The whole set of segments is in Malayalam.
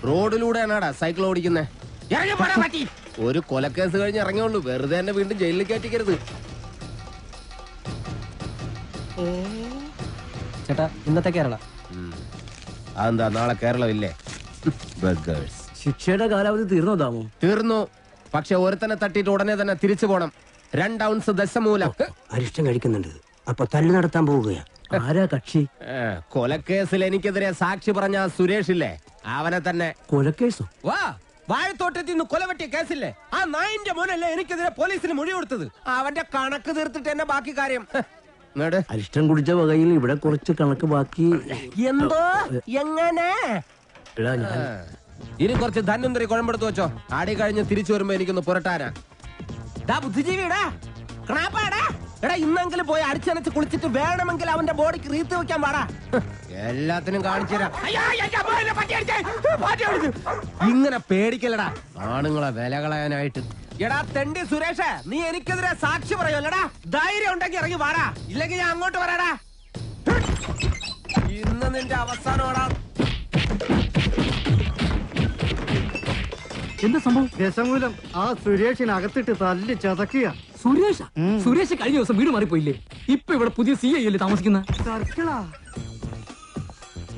റോഡിലൂടെയാണാടാ സൈക്കിൾ ഓടിക്കുന്നേ. ഒരു കൊലക്കേസ് കഴിഞ്ഞ് ഇറങ്ങിയുള്ളൂ, വെറുതെ എന്നെ വീണ്ടും ജയിലിൽ കയറ്റിക്കരുത്. ചേട്ടാ ഇന്നത്തെ കേരള അതെന്താ നാളെ കേരളമില്ലേ? ശിക്ഷയുടെ കാലാവധി തീർന്നോ ദാമു? തീർന്നു. പക്ഷെ ഒരുത്തനെ തട്ടിയിട്ട് ഉടനെ തന്നെ തിരിച്ചു പോണം. 2 ഔൺസ് ദശമൂലം. അരിഷ്ടം കഴിക്കുന്നുണ്ട്. അപ്പൊ തല്ലു നടത്താൻ പോവുകയാ. ആരാ കക്ഷി? കൊലക്കേസിൽ എനിക്കെതിരെ സാക്ഷി പറഞ്ഞ സുരേഷ് ഇല്ലേ, അവനെ തന്നെ. കൊലക്കേസോ? വാ, വാഴത്തോട്ടത്തിൽ നിന്ന് കൊലവെട്ടിയ കേസില്ലേ, ആ നായിന്റെ മോനല്ലേ എനിക്കെതിരെ പോലീസിന് മൊഴി കൊടുത്തത്. അവന്റെ കണക്ക് തീർത്തിട്ട് എന്നെ ബാക്കി കാര്യം. അരിഷ്ടം കുടിച്ച വകയിൽ ഇവിടെ കുറച്ച് കണക്ക് ബാക്കി. എന്തോ എങ്ങനെ? ഇനി കുറച്ച് ധന്വന്തരി കുഴമ്പെടുത്ത് വെച്ചോ. ആടി കഴിഞ്ഞ് തിരിച്ചു വരുമ്പോ എനിക്കൊന്ന് പുരട്ടാനാ. ബുദ്ധിജീവിടാ, എടാ ഇന്നെങ്കിലും പോയി അടിച്ചനച്ച് കുളിച്ചിട്ട് വേണമെങ്കിൽ അവന്റെ ബോഡിക്ക് റീത്ത് വെക്കാൻ പാടാ. എല്ലാത്തിനും കാണിച്ചു തരാം. ഇങ്ങനെ പേടിക്കലടാ ആണുങ്ങളെ വില കളയാനായിട്ട്. എടാ തെണ്ടി സുരേഷ്, നീ എനിക്കെതിരെ സാക്ഷി പറയുമല്ലടാ. ധൈര്യം ഉണ്ടെങ്കിൽ ഇറങ്ങി വാടാ, ഇല്ലെങ്കിൽ ഞാൻ അങ്ങോട്ട് വരാടാ. ഇന്ന് നിന്റെ അവസാനമാടാ. എന്താ സംഭവം? ദശമൂലം ആ സുരേഷിനകത്തിട്ട് തല്ലി ചതക്കുക. സുരേഷ് കഴിഞ്ഞ ദിവസം വീട് മാറിപ്പോയില്ലേ? ഇപ്പൊ ഇവിടെ പുതിയ CI അല്ലേ താമസിക്കുന്ന?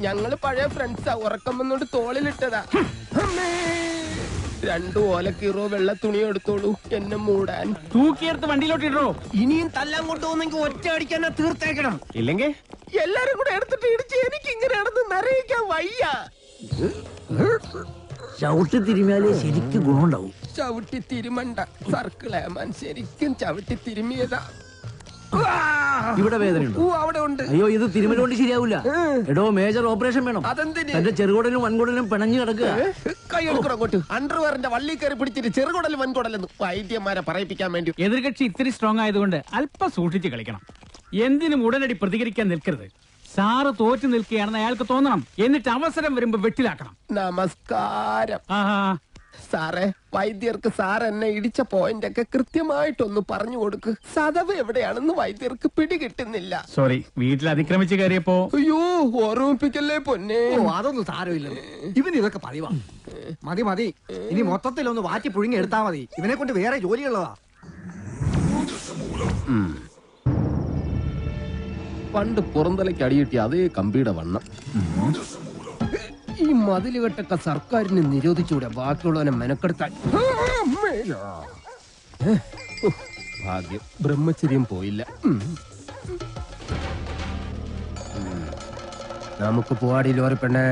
ഞങ്ങള് പഴയ ഫ്രണ്ട്സാ. ഉറക്കം വന്നോണ്ട് തോളിലിട്ടതാ. 2 ഓലക്കീറോ വെള്ള തുണി എടുത്തോളൂ എന്നെ മൂടാൻ. തൂക്കിയെടുത്ത് വണ്ടിയിലോട്ട് ഇടോ. ഇനിയും തല്ലാൻ കൊണ്ടുപോകുന്നെങ്കിൽ ഒറ്റ അടിക്കാൻ തീർത്തേക്കണം. ഇല്ലെങ്കിൽ എല്ലാരും കൂടെ എടുത്തിട്ട് ഇടിച്ച് എനിക്ക് ഇങ്ങനെ നടന്ന് നിറയിക്കാൻ വയ്യ. ചവിട്ടി തിരുമിയാലേ ശരിക്കും ഗുണമുണ്ടാവും. ചവിട്ടി തിരുമണ്ട സർക്കിളേമാൻ, ശരിക്കും ചവിട്ടി തിരുമിയതാ. ഇവിടെ വേദനയുണ്ടോ? അവിടെ ഉണ്ട്. അയ്യോ, ഇത് തിരുമലുകൊണ്ട് ശരിയാവൂല. എടോ, മേജർ ഓപ്പറേഷൻ വേണം. അതെന്തിന്? എന്റെ ചെറുകുടലും വൻകുടലും പിണഞ്ഞു കിടക്കുക. കൈയെടുക്കോട്ട് അണ്ടർവെയറിന്റെ വള്ളി കയറി പിടിച്ചിട്ട് ചെറുകുടലും വൻകുടലെന്ന് വൈദ്യന്മാരെ പറയിപ്പിക്കാൻ വേണ്ടി. എതിർകക്ഷി ഇത്തിരി സ്ട്രോങ് ആയതുകൊണ്ട് അല്പം സൂക്ഷിച്ച് കളിക്കണം. എന്തിനും ഉടനടി പ്രതികരിക്കാൻ നിൽക്കരുത്. സാറ് തോറ്റു നിൽക്കുകയാണെന്ന് അയാൾക്ക് തോന്നണം. എന്നിട്ട് അവസരം വരുമ്പോ വെട്ടിലാക്കണം. നമസ്കാരം സാറേ. വൈദ്യർക്ക് സാർ എന്നെ ഇടിച്ച പോയിന്റ് ഒക്കെ കൃത്യമായിട്ടൊന്ന് പറഞ്ഞു കൊടുക്ക്. സദവ് എവിടെയാണെന്ന് വൈദ്യർക്ക് പിടികിട്ടുന്നില്ല. സോറി, വീട്ടിൽ അതിക്രമിച്ച് കയറിയപ്പോ. അയ്യോ, ഓർമ്മിപ്പിക്കല്ലേ പൊന്നെ. അതൊന്നും സാരമില്ല, ഇവന് ഇതൊക്കെ പതിവാ. മതി ഇനി മൊത്തത്തിലൊന്ന് വാറ്റി പുഴുങ്ങി എടുത്താ മതി. ഇവനെ കൊണ്ട് വേറെ ജോലിയുള്ളതാ. പണ്ട് പുറന്തലയ്ക്ക് അടിയിട്ടി അതേ കമ്പിയുടെ വണ്ണം. ഈ മതിലുകെട്ടൊക്കെ സർക്കാരിന് നിരോധിച്ചുകൂടെ ബാക്കിയുള്ളവനെ മെനക്കെടുത്താൻ? ഭാഗ്യം, ബ്രഹ്മചര്യം പോയില്ല. നമുക്ക് പോവാടി ലോറി പെണ്ണേ.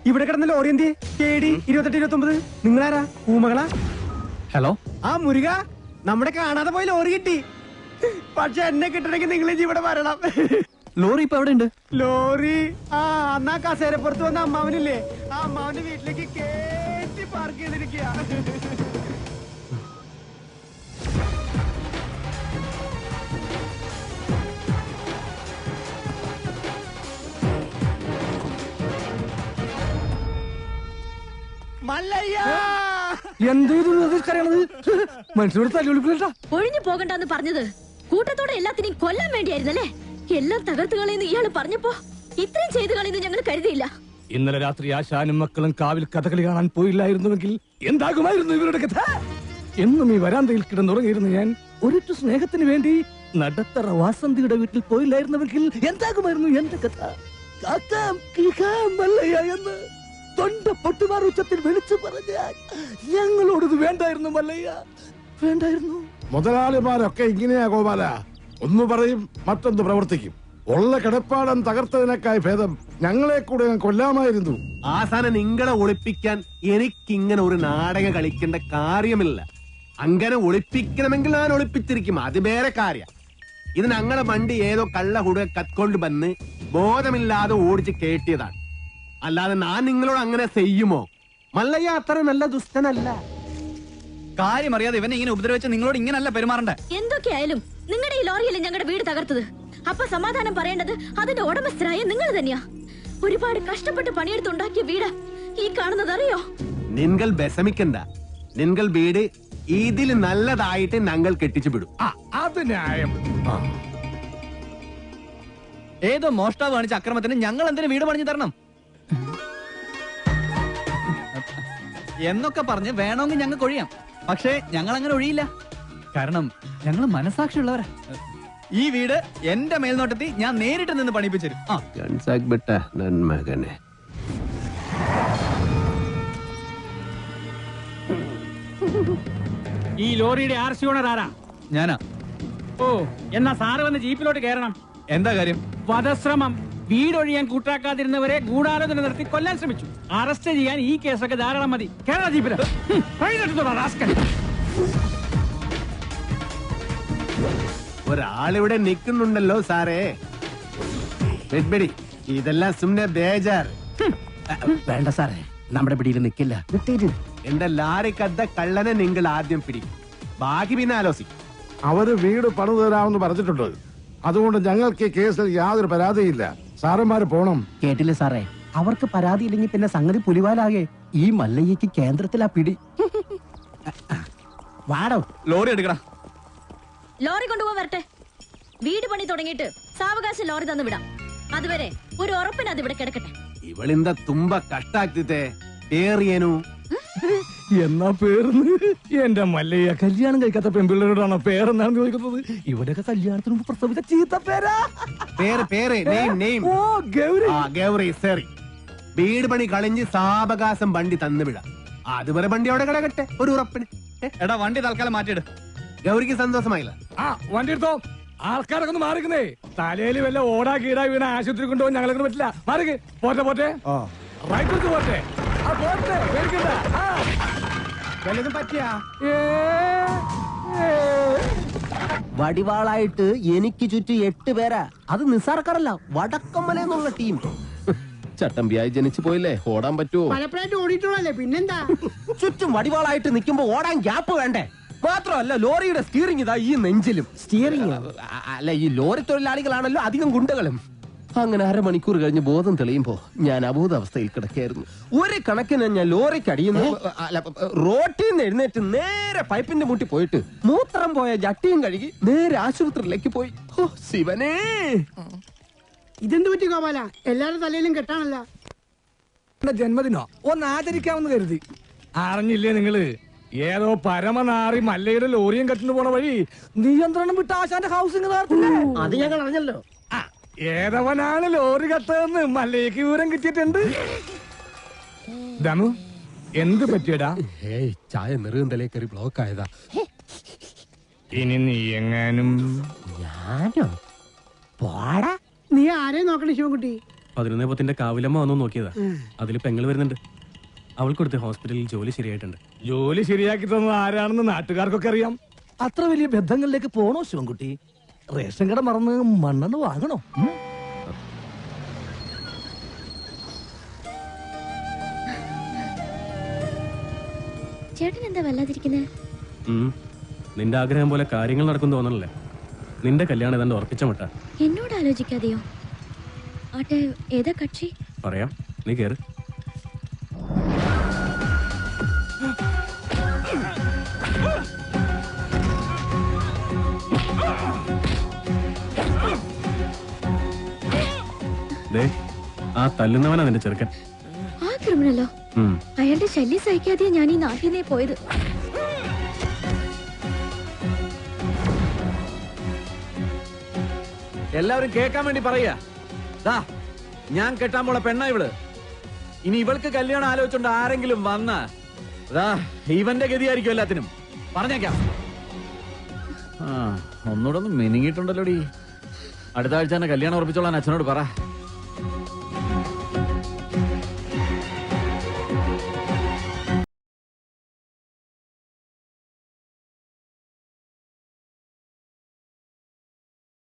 ഇവിടെ കിടന്ന ലോറി എന്തിയെ? KD 2829. നിങ്ങളാരാ? ഊമകളാ? ഹലോ, ആ മുരുക, നമ്മുടെ കാണാതെ പോയി ലോറി കിട്ടി. പക്ഷെ എന്നെ കിട്ടണമെങ്കിൽ നിങ്ങൾ ഇവിടെ വരണം. ലോറി ഇപ്പൊ എവിടെ ഉണ്ട്? ലോറി അന്നാ കസേരപ്പുറത്ത് വന്ന അമ്മാവനില്ലേ, ആ അമ്മാവന്റെ വീട്ടിലേക്ക് കേറ്റി പാർക്ക് ചെയ്തിരിക്കുക. ഒഴിഞ്ഞു പോകണ്ടെന്ന് പറഞ്ഞത് കൂട്ടത്തോടെ എല്ലാത്തിനെയും കൊല്ലാൻ വേണ്ടിയായിരുന്നല്ലേ? എല്ലാം തകർത്തു കളയുന്നു ഇയാള് പറഞ്ഞപ്പോ ഇത്രയും ചെയ്തു കളയുന്നു ഞങ്ങൾ കരുതിയില്ല. ഇന്നലെ രാത്രി ആശാനും മക്കളും കാവിൽ കഥകളി കാണാൻ പോയില്ലായിരുന്നുവെങ്കിൽ എന്താകുമായിരുന്നു ഇവരുടെ കഥ? എന്നും ഈ വരാന്തയിൽ കിടന്നുറങ്ങിയിരുന്നു ഞാൻ. ഒരിറ്റു സ്നേഹത്തിന് വേണ്ടി നടത്തറ വാസന്തിയുടെ വീട്ടിൽ പോയില്ലായിരുന്നുവെങ്കിൽ എന്താകുമായിരുന്നു എന്റെ കഥ? എന്ന് തൊണ്ട പൊട്ടുമാർ ഉച്ചത്തിൽ വിളിച്ചു പറഞ്ഞാൽ ഞങ്ങളോടത് വേണ്ടായിരുന്നു മല്ലയ്യ, വേണ്ടായിരുന്നു. മുതലാളിമാരൊക്കെ ഇങ്ങനെയാ ഗോപാല. ഒന്ന് പറയും മറ്റൊന്ന് പ്രവർത്തിക്കും. ഉള്ള കിടപ്പാടം തകർത്തതിനേക്കായി ഭേദം ഞങ്ങളെ കൂടെ കൊല്ലാമായിരുന്നു. ആസാനം നിങ്ങളെ ഒളിപ്പിക്കാൻ എനിക്കിങ്ങനെ ഒരു നാടകം കളിക്കേണ്ട കാര്യമില്ല. അങ്ങനെ ഒളിപ്പിക്കണമെങ്കിൽ ഞാൻ ഒളിപ്പിച്ചിരിക്കും, അത് വേറെ കാര്യം. ഇത് ഞങ്ങളെ വണ്ടി ഏതോ കള്ള ഹുട കത്കൊണ്ട് വന്ന് ബോധമില്ലാതെ ഓടിച്ച് കേട്ടിയതാണ്. അല്ലാതെ ഞാൻ നിങ്ങളോട് അങ്ങനെ ചെയ്യുമോ? മല്ലയ്യ അത്ര നല്ല ദുഷ്ടനല്ല. കാര്യം അറിയാതെ ഇവനെ ഇങ്ങനെ ഉപദ്രവിച്ച് നിങ്ങളോട് ഇങ്ങനല്ല പെരുമാറണ്ടേ. എന്തൊക്കെയായാലും നിങ്ങളുടെ ഈ ലോറിയല്ലേ ഞങ്ങളുടെ വീട് തകർത്തത്. അപ്പൊ സമാധാനം പറയേണ്ടത് അതിന്റെ ഉടമസ്ഥരായ നിങ്ങൾ തന്നെയാ. ഒരുപാട് കഷ്ടപ്പെട്ട് പണിയെടുത്തുണ്ടാക്കിയ വീട് ഈ കാണുന്നത് അറിയോ? നിങ്ങൾ വിഷമിക്കണ്ട. നിങ്ങൾ വീട് ഇതിൽ നല്ലതായിട്ട് ഞങ്ങൾ കെട്ടിച്ചു വിടും. അത് ന്യായം. ഏതോ മോഷ്ടാവ് കാണിച്ച അക്രമത്തിന് ഞങ്ങൾ എന്തിനു വീട് പണിഞ്ഞു തരണം എന്നൊക്കെ പറഞ്ഞ് വേണമെങ്കിൽ ഞങ്ങൾക്ക് ഒഴിയാം. പക്ഷേ ഞങ്ങൾ അങ്ങനെ ഒഴിയില്ല. കാരണം ഞങ്ങൾ മനസാക്ഷിയുള്ളവരാ. ഈ വീട് എന്റെ മേൽനോട്ടത്തിൽ ഞാൻ നേരിട്ട് നിന്ന് പണിപ്പിച്ചു മകനെ. ഈ ലോറിയുടെ RC ഓണർ ആരാ? ഞാനാ. ഓ, എന്നാ സാറ് വന്ന് ജീപ്പിലോട്ട് കയറണം. എന്താ കാര്യം? വധശ്രമം. വീടൊഴിയാൻ കൂട്ടാക്കാതിരുന്നവരെ ഗൂഢാലോചന നടത്തി കൊല്ലാൻ ശ്രമിച്ചു. അറസ്റ്റ് ചെയ്യാൻ ഈ കേസൊക്കെ ധാരാളം മതി. കേരള ജീപ്പില് ഒരാളിവിടെ നിൽക്കുന്നുണ്ടല്ലോ സാറേ. വെഡ്ബെടി, ഇതെല്ലാം സുമ്നെ ബേജാർ. വേണ്ട സാറേ, നമ്മുടെ പിടിയിൽ നിൽക്കില്ല. എന്റെ ലാറിക്കദ്ദ കള്ളനെ നിങ്ങൾ ആദ്യം പിടിക്കും, ബാക്കി പിന്നെ ആലോചിക്കും. അവര് വീട് പണിതു തരാമെന്ന് പറഞ്ഞിട്ടുണ്ട്. അതുകൊണ്ട് ഞങ്ങൾക്ക് ഈ കേസിൽ യാതൊരു പരാതിയില്ല. സാറന്മാര് പോണം. കേട്ടില്ലേ സാറേ, അവർക്ക് പരാതിയില്ലെങ്കിൽ പിന്നെ സംഗതി പുലിവാലാകെ. ഈ മല്ലയ്യക്ക് കേന്ദ്രത്തിലാ പിടി. വാടോ. ലോറി എടുക്കടാ. ലോറി കൊണ്ടുപോകാൻ വരട്ടെ. വീട് പണി തുടങ്ങിയിട്ട് സാവകാശം ലോറി തന്നു വിടാം. അതുവരെ ഒരു ഉറപ്പിന് അത് ഇവിടെ കിടക്കട്ടെ. ഇവളിന്ത തുമ്പ കഷ്ടാക്കിത്തെ പേറിയനു. എന്നാ പേർന്ന് എന്റെ മല്ലയ്യ കല്യാണം കഴിക്കാത്ത പെൺപിള്ളേരോടാണോ പേരെന്നാണ് ചോദിക്കുന്നത്? ഇവിടെയൊക്കെ കല്യാണത്തിന് മുമ്പ് പ്രസവിച്ച ചീത്ത പേരാ. പേര് നെയിം. ഓ, ഗൗരി. ഗൗരി സോറി. വീട് പണി കളിഞ്ഞ് സാവകാശം വണ്ടി തന്നു വിടാം. അതുവരെ വണ്ടി അവിടെ കിടക്കട്ടെ ഒരു ഉറപ്പിന്. എടാ വണ്ടി തൽക്കാലം മാറ്റിയിട്. ഗൗരിക്ക് സന്തോഷമായില്ല. വണ്ടി എടുത്തോ. ആൾക്കാരൊക്കെ ഒന്ന് മാറിക്കുന്നേ. തലയിൽ വല്ല ഓടാ കീടാ വീണ ആശുപത്രി കൊണ്ടുപോകാൻ ഞങ്ങളെ പറ്റില്ല. മാറിക്ക്. പോട്ടെ റൈറ്റ് എടുത്ത് പോട്ടെ. വല്ലതും പറ്റിയാ? വടിവാളായിട്ട് എനിക്ക് ചുറ്റും 8 പേരാ. അത് നിസ്സാർക്കാരല്ല, വടക്കമ്മല എന്നുള്ള ടീം. ചട്ടമ്പിയായി ജനിച്ചു പോയില്ലേ, ഓടാൻ പറ്റുമോ? പലപ്പോഴായിട്ട് ഓടിയിട്ടുള്ളല്ലേ, പിന്നെന്താ? ചുറ്റും വടിവാളായിട്ട് നിൽക്കുമ്പോ ഓടാൻ ഗ്യാപ്പ് വേണ്ടേ? മാത്രമല്ല, ലോറിയുടെ സ്റ്റിയറിംഗ് ഇതാ ഈ നെഞ്ചിലും. സ്റ്റിയറിംഗ് അല്ല, ഈ ലോറി തൊഴിലാളികളാണല്ലോ അധികം ഗുണ്ടകളും. അങ്ങനെ അരമണിക്കൂർ കഴിഞ്ഞ് ബോധം തെളിയുമ്പോ ഞാൻ അബോധാവസ്ഥയിൽ കിടക്കായിരുന്നു. ഒരു കണക്കിന് ഞാൻ ലോറിക്ക് അടിയുന്നു, റോട്ടിൽ നിന്ന് എഴുന്നേറ്റ് നേരെ പൈപ്പിന്റെ മുട്ടി പോയിട്ട് മൂത്രം പോയ ജട്ടിയും കഴുകി നേരെ ആശുപത്രിയിലേക്ക് പോയി. ഓ ശിവനേ, ഇതെന്ത് പറ്റി ഗോപാല? എല്ലാരും തലയിലും കെട്ടാണല്ലോ. ജന്മദിനോ ഒന്ന് ആചരിക്കാമെന്ന് കരുതി. അറിഞ്ഞില്ലേ നിങ്ങള്? ഏതോ പരമനാറി മല്ലയുടെ ലോറിയും കെട്ടിന് പോണ വഴി നിയന്ത്രണം വിട്ട ആശാന്റെ ഹൗസിംഗ് അത് ഞങ്ങൾ അറിഞ്ഞല്ലോ. ഏതവനാണ് ലോറി കത്തതെന്ന് മല്ലയ്ക്ക് വിവരം കിട്ടിയിട്ടുണ്ട്. ദമു, എന്ത് പറ്റിയടാ? ചായ നെറുകന്തലേ കയറി ബ്ലോക്ക് ആയതാ. ഇനി നീ എങ്ങാനും. ഞാനോ? പോടാ. നീ ആരെയും നോക്കണേ ശിവൻകുട്ടി? 11 കാവിലമ്മ വന്നു നോക്കിയതാ. അതിൽ പെങ്ങൾ വരുന്നുണ്ട്. അവൾക്കൊടുത്ത് ഹോസ്പിറ്റലിൽ ജോലി ശരിയായിട്ടുണ്ട്. ജോലി ശരിയാക്കി തന്നത് ആരാണെന്ന് നാട്ടുകാർക്കൊക്കെ അറിയാം. അത്ര വലിയ ബന്ധങ്ങളിലേക്ക് പോണോ ശിവൻകുട്ടി? റേഷൻ കട മറന്ന് മണ്ണെണ്ണ വാങ്ങണോ? ചേട്ടൻ എന്താ വല്ലാതിരിക്കുന്നത്? നിന്റെ ആഗ്രഹം പോലെ കാര്യങ്ങൾ നടക്കും തോന്നണല്ലേ? നിന്റെ കല്യാണം ഏതാണ്ട് ഉറപ്പിച്ച മട്ട. എന്നോട് ആലോചിക്കാതെയോ? ആട്ടെ, ഏതാ കക്ഷി? പറയാം, നീ കേറ്. ആ തല്ലുന്നവനാ നിന്റെ ചെറുക്കൻ. ആ ക്രിമിനലോ? അയാളുടെ ശല്യം സഹിക്കാതെയാ ഞാൻ ഈ നാട്ടിൽ നിന്നേ പോയത്. എല്ലാവരും കേൾക്കാൻ വേണ്ടി പറയാ, ഞാൻ കെട്ടാൻ പോള പെണ്ണ ഇവള്. ഇനി ഇവൾക്ക് കല്യാണം ആലോചിച്ചോണ്ട് ആരെങ്കിലും വന്ന ഇവന്റെ ഗതിയായിരിക്കും എല്ലാത്തിനും. പറഞ്ഞേക്കാം. ഒന്നുകൂടെ ഒന്ന് മെനിങ്ങിയിട്ടുണ്ടല്ലോടി. അടുത്ത ആഴ്ച തന്നെ കല്യാണം ഉറപ്പിച്ചോളാൻ അച്ഛനോട് പറ.